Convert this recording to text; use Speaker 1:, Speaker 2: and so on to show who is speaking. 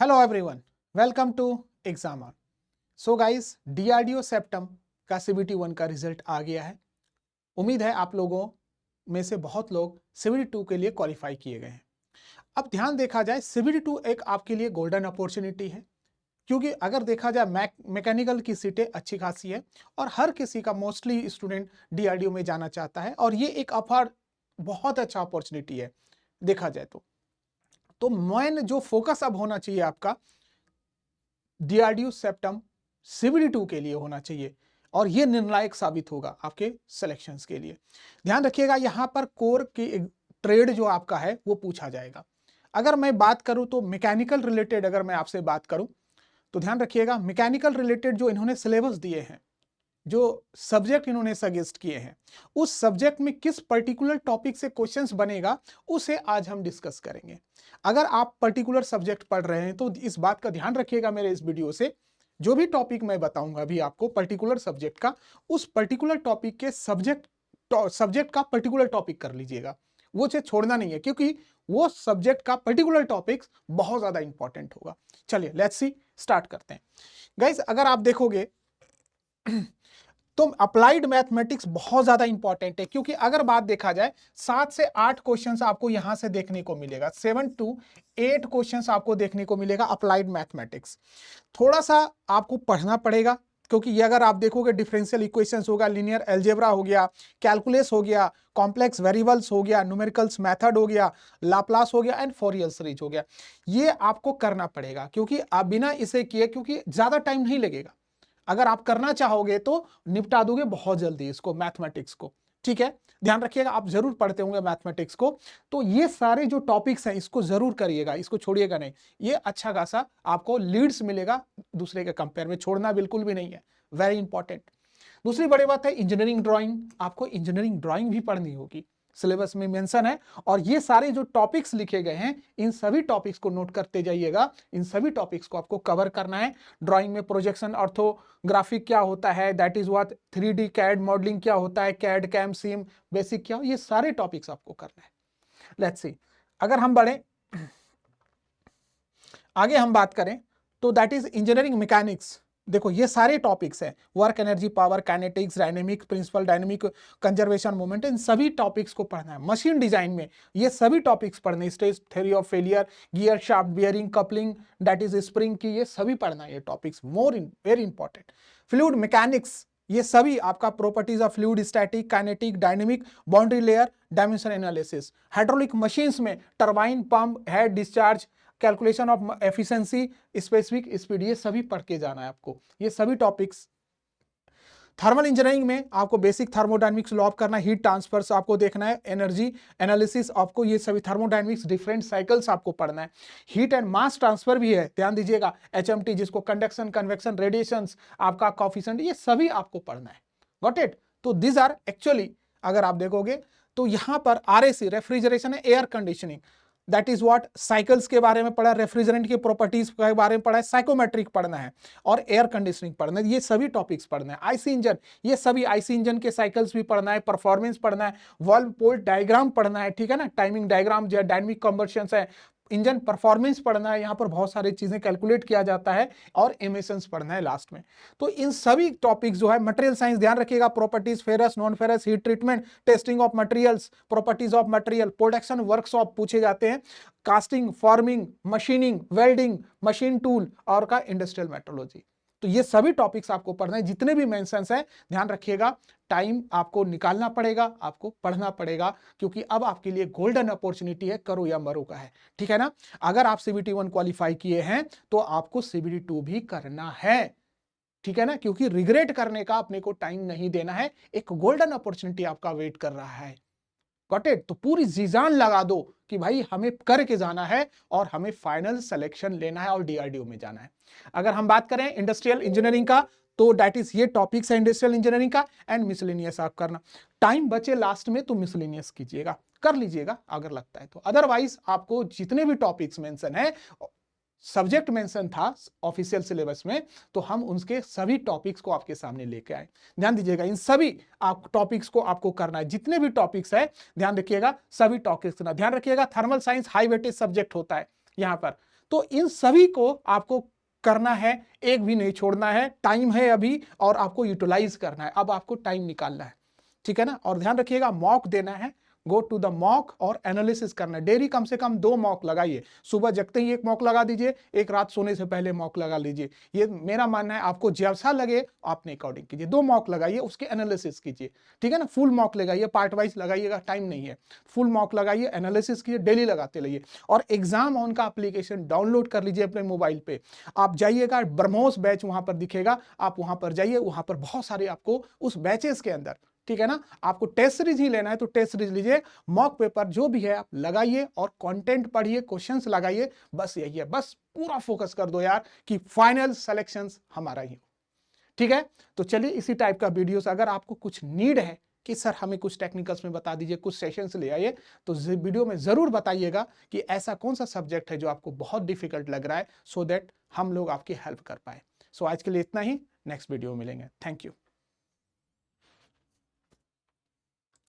Speaker 1: Hello everyone, welcome to Examer. So guys, DRDO CEPTAM का CBT 1 का result आ गया है। उम्मीद है आप लोगों में से बहुत लोग सीबीटी 2 के लिए क्वालिफाई किए गए हैं। अब ध्यान देखा जाए, सीबीटी 2 एक आपके लिए गोल्डन अपॉर्चुनिटी है, क्योंकि अगर देखा जाए मैकेनिकल की सीटें अच्छी खासी है और हर किसी का मोस्टली स्टूडेंट डीआरडीओ में जाना चाहता है और ये एक बहुत अच्छा अपॉर्चुनिटी है देखा जाए तो मेन जो फोकस अब होना चाहिए आपका डीआरडीओ सेप्टम सीबीटी 2 के लिए होना चाहिए और यह निर्णायक साबित होगा आपके सिलेक्शंस के लिए। ध्यान रखिएगा, यहां पर कोर की ट्रेड जो आपका है वो पूछा जाएगा। अगर मैं बात करूं तो मैकेनिकल रिलेटेड अगर मैं आपसे बात करूं तो ध्यान रखिएगा, मैकेनिकल रिलेटेड जो इन्होंने सिलेबस दिए हैं, जो सब्जेक्ट इन्होंने सजेस्ट किए हैं, उस सब्जेक्ट में किस पर्टिकुलर टॉपिक से क्वेश्चंस बनेगा उसे आज हम डिस्कस करेंगे। अगर आप पर्टिकुलर सब्जेक्ट पढ़ रहे हैं तो इस बात का ध्यान रखिएगा, मेरे इस वीडियो से जो भी टॉपिक मैं बताऊंगा अभी आपको पर्टिकुलर सब्जेक्ट का, उस पर्टिकुलर टॉपिक के सब्जेक्ट का पर्टिकुलर टॉपिक कर लीजिएगा, वो चीज छोड़ना नहीं है, क्योंकि वो सब्जेक्ट का पर्टिकुलर टॉपिक बहुत ज्यादा इंपॉर्टेंट होगा। चलिए लेट्स सी, स्टार्ट करते हैं। गाइस, अगर आप देखोगे तो अप्लाइड मैथमेटिक्स बहुत ज्यादा इंपॉर्टेंट है, क्योंकि अगर बात देखा जाए 7 से 8 क्वेश्चंस आपको यहां से देखने को मिलेगा, 7 to 8 क्वेश्चंस आपको देखने को मिलेगा अप्लाइड मैथमेटिक्स। थोड़ा सा आपको पढ़ना पड़ेगा, क्योंकि ये अगर आप देखोगे डिफरेंशियल इक्वेशंस होगा, लिनियर अलजेब्रा हो गया, कैलकुलस हो गया, कॉम्प्लेक्स वेरिएबल्स हो गया, न्यूमेरिकल्स मेथड हो गया, लाप्लास हो गया एंड फोरियर सीरीज हो गया, ये आपको करना पड़ेगा, क्योंकि आप बिना इसे किए, क्योंकि ज्यादा टाइम नहीं लगेगा, अगर आप करना चाहोगे तो निपटा दोगे बहुत जल्दी इसको, मैथमेटिक्स को। ठीक है, ध्यान रखिएगा, आप जरूर पढ़ते होंगे मैथमेटिक्स को, तो ये सारे जो टॉपिक्स हैं इसको जरूर करिएगा, इसको छोड़िएगा नहीं। ये अच्छा खासा आपको लीड्स मिलेगा दूसरे के कंपेयर में, छोड़ना बिल्कुल भी नहीं है, वेरी इंपॉर्टेंट। दूसरी बड़ी बात है इंजीनियरिंग ड्राइंग, आपको इंजीनियरिंग ड्राइंग भी पढ़नी होगी, सिलेबस में मेंशन है। और ये सारे जो टॉपिक्स लिखे गए हैं, इन सभी टॉपिक्स को नोट करते जाइएगा, इन सभी टॉपिक्स को आपको कवर करना है। ड्राइंग में प्रोजेक्शन ऑर्थोग्राफिक क्या होता है, that is what, 3D CAD modelling क्या होता है, कैड कैम सीम बेसिक क्या, ये सारे टॉपिक्स आपको करना है। लेट्स सी, अगर हम बढ़े आगे हम बात करें तो दैट इज इंजीनियरिंग मैकेनिक्स। देखो ये सारे टॉपिक्स हैं, work energy power kinetics dynamic principle dynamic conservation moment, इन सभी टॉपिक्स को पढ़ना है। मशीन डिजाइन में ये सभी टॉपिक्स पढ़ने, stage theory of failure, gear shaft bearing coupling, that is spring की, ये सभी पढ़ना है, ये topics very important. Fluid mechanics, ये सभी आपका properties of fluid, static kinetic dynamic, boundary layer, dimension analysis. Hydraulic machines में turbine pump head discharge, calculation of efficiency, specific speed, ये सभी पढ़ के जाना है आपको, ये सभी टॉपिक्स। थर्मल इंजीनियरिंग में आपको बेसिक थर्मोडायनेमिक्स लॉ करना है, हीट ट्रांसफर आपको देखना है, एनर्जी एनालिसिस आपको, ये सभी थर्मोडायनेमिक्स डिफरेंट साइकिल्स आपको पढ़ना है। हीट एंड मास ट्रांसफर भी है, ध्यान दीजिएगा, एचएमटी जिसको कंडक्शन कन्वेक्शन रेडिएशंस, आपका कॉफिशिएंट, ये सभी आपको पढ़ना है। Got it? तो दिस आर एक्चुअली, अगर आप देखोगे तो यहां पर आरएसी रेफ्रिजरेशन है, air conditioning, that is what, cycles के बारे में पढ़ा, रेफ्रिजरेंट की प्रॉपर्टीज के बारे में पढ़ा है, साइकोमेट्रिक पढ़ना है और एयर कंडीशनिंग पढ़ना है, ये सभी टॉपिक्स पढ़ना है। आईसी इंजन, ये सभी आईसी इंजन के साइकिल्स भी पढ़ना है, परफॉर्मेंस पढ़ना है, वाल्व पोर्ट डायग्राम पढ़ना है, ठीक है ना, टाइमिंग डायग्राम जो डायनेमिक कंबर्शन है, इंजन परफॉर्मेंस पढ़ना है, यहां पर बहुत सारी चीजें कैलकुलेट किया जाता है, और एमिशंस पढ़ना है लास्ट में। तो इन सभी टॉपिक्स जो है, मटेरियल साइंस ध्यान रखिएगा, properties ferrous non ferrous, heat treatment, testing of materials, properties of material, production workshop पूछे जाते हैं, casting, forming, machining, welding, machine tool और का इंडस्ट्रियल मेट्रोलॉजी। तो ये सभी टॉपिक्स आपको पढ़ना है, जितने भी मेंशंस हैं, ध्यान रखिएगा, टाइम आपको निकालना पड़ेगा, आपको पढ़ना पड़ेगा, क्योंकि अब आपके लिए गोल्डन अपॉर्चुनिटी है, करो या मरो का है, ठीक है ना। अगर आप सीबीटी 1 क्वालिफाई किए हैं तो आपको सीबीटी 2 भी करना है, ठीक है ना, क्योंकि रिग्रेट करने का अपने को टाइम नहीं देना है, एक गोल्डन अपॉर्चुनिटी आपका वेट कर रहा है। Got it? तो पूरी जी जान लगा दो कि भाई हमें करके जाना है और हमें फाइनल सिलेक्शन लेना है और डीआरडीओ में जाना है। अगर हम बात करें इंडस्ट्रियल इंजीनियरिंग का, तो दैट इज ये टॉपिक्स है इंडस्ट्रियल इंजीनियरिंग का, एंड मिसलेनियस आप करना, टाइम बचे लास्ट में तो मिसलेनियस कीजिएगा, कर लीजिएगा अगर लगता है तो। अदरवाइज आपको जितने भी टॉपिक्स मेंशन है, सब्जेक्ट मेंशन था ऑफिशियल सिलेबस में, तो हम उनके सभी टॉपिक्स को आपके सामने लेके आए। ध्यान दीजिएगा, इन सभी आप टॉपिक्स को आपको करना है, जितने भी टॉपिक्स है ध्यान रखिएगा, सभी टॉपिक्स ना ध्यान रखिएगा। Thermal science high weightage subject होता है, यहां पर तो इन सभी को आपको करना है, एक भी नहीं छोड़ना है, टाइम है अभी और आपको यूटिलाइज करना है, अब आपको टाइम निकालना है, ठीक है ना। और ध्यान रखिएगा मॉक देना है, गो टू द मॉक और एनालिसिस करना है। डेली कम से कम 2 मॉक लगाइए, सुबह जगते ही एक मॉक लगा दीजिए, एक रात सोने से पहले मॉक लगा लीजिए। ये मेरा मानना है, आपको जैसा लगे अपने अकॉर्डिंग कीजिए। 2 मॉक लगाइए, उसके एनालिसिस कीजिए, ठीक है ना। फुल मॉक लगाइए, पार्ट वाइज लगाइएगा, टाइम नहीं है। फुल मॉक लगाइए, एनालिसिस कीजिए, डेली लगाते रहिए। और एग्जाम ऑन का एप्लीकेशन डाउनलोड कर लीजिए अपने मोबाइल पे। आप जाइएगा, ब्रह्मोस बैच वहां पर दिखेगा, आप वहां पर जाइए, वहां पर बहुत सारे आपको उस बैचेस के अंदर, ठीक है ना। आपको टेस्ट सीरीज ही लेना है तो टेस्ट सीरीज लीजिए, मॉक पेपर जो भी है आप लगाइए और कंटेंट पढ़िए, क्वेश्चंस लगाइए। बस यही है, बस पूरा फोकस कर दो यार कि फाइनल सिलेक्शंस हमारा ही हो, ठीक है। तो चलिए इसी टाइप का वीडियोस, अगर आपको कुछ नीड है कि सर हमें कुछ टेक्निकल्स में बता दीजिए, कुछ सेशंस ले आइए, तो वीडियो में जरूर बताइएगा कि ऐसा कौन सा सब्जेक्ट है जो आपको बहुत डिफिकल्ट लग रहा है, सो दैट हम लोग आपकी हेल्प कर पाए। सो आज के लिए इतना ही, नेक्स्ट वीडियो में मिलेंगे। Thank you.